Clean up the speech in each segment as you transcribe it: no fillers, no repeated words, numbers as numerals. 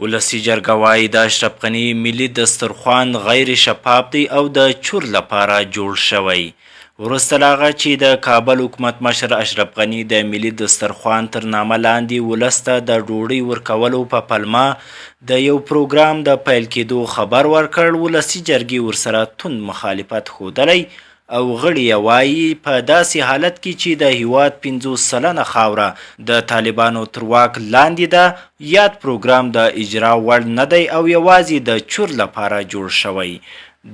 ولسي جرګه وایي د اشرف غني ملي دسترخوان غیر شفاف دی او د چور لپاره جوړ شوی. وروسته له هغه چې د کابل حکومت مشر اشرف غني د ملي دسترخوان تر نامه لاندې ولس ته د ډوډۍ ورکولو په پلمه د یو پروګرام د پیل کېدو خبر ورکړ، ولسي جرګې ورسره توند مخالفت ښودلی او غړي یې وایي په داسې حالت کې چې د هیواد 50 سلنه خاوره د طالبانو تر واک لاندې ده، یاد پروګرام د اجرا وړ نه دی او یوازې د چور لپاره جوړ شوی.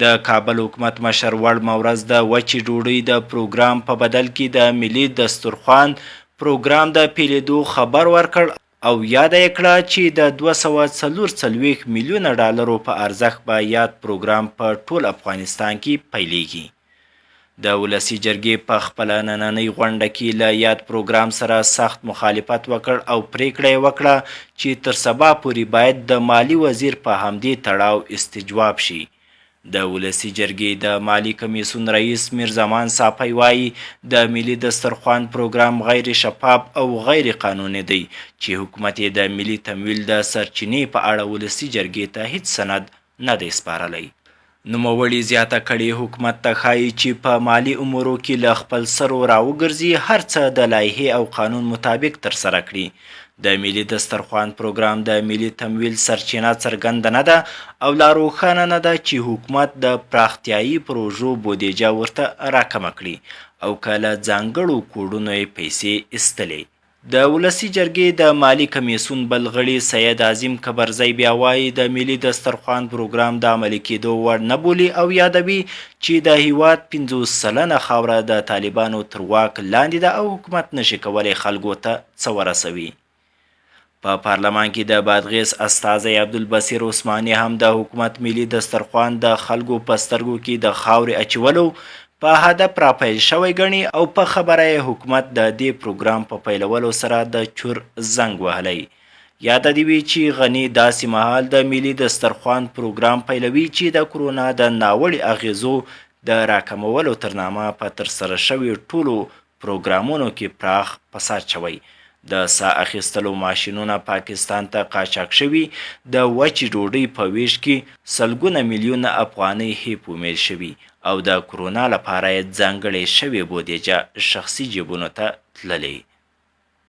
د کابل حکومت مشر وړمه ورځ د وچې ډوډۍ د پروګرام په بدل کې د ملي دسترخوان پروګرام د پیلېدو خبر ورکړ او یاد یې کړه چې د 244 میلیونه ډالرو په ارزښت به یاد پروګرام په ټول افغانستان کې پیلېږي. د ولسي جرګې په خپله نننۍ غونډه کې له یاد پروګرام سره سخت مخالفت وکړ او پریکړه یې وکړه چې تر سبا پورې باید د مالی وزیر په همدې تړاو استجواب شي. د ولسي جرګې د مالی کمیسیون رئیس میرزمان صافی وایي د ملي دسترخوان پروګرام غیر شفاف او غیر قانوني دی چې حکومت یې د ملي تمویل د سرچینې په اړه ولسي جرګې ته هیڅ سند نه دی سپارلی. نوموړي زیاته کړې حکومت ته ښایي چې په مالي امورو کې له خپل سرو راوګرځي، هر څه د لایحې او قانون مطابق ترسره کړي. د ملي دسترخوان پروګرام د ملي تمویل سرچینه څرګنده نه ده او لا روښانه نه ده چې حکومت د پراختیایي پروژو بودیجه ورته راکمه کړي او که له ځانګړو کوډونو یې پیسې ایستلې. د ولسي جرګې د مالی کمیسیون بل غړي سید عظیم کبرزی بیا وایي د ملي دسترخوان پروګرام د عملي کېدو وړ نه بولي او یادوي چې د هیواد 50 سلنه خاوره د طالبانو تر واک لاندې ده او حکومت نشي کولی خلکو ته څه ورسوي. په پارلمان کې د بادغیس استازی عبدالبصیر عثماني هم د حکومت ملي دسترخوان د خلکو په سترګو کې د خاورې اچولو په هدف راپیل شوی ګڼي او په خبره یې حکومت د دې پروګرام په پیلولو سره د چور زنګ وهلی. یاد دې وي چې غني داسې مهال د ملي دسترخوان پروګرام پیلوي چې د کرونا د ناوړي اغیزو د راکمولو تر نامه په ترسره شوي ټولو پروګرامونو کې پراخ فساد شوی. د ساه اخیستلو ماشینونه پاکستان ته قاچاق شوي، د وچې ډوډۍ په ویش کې سلګونه میلیونه افغانۍ هیپ ومیل شوي او د کرونا لپاره یې ځانګړې شوې بودیجه شخصي جیبونو ته تللې.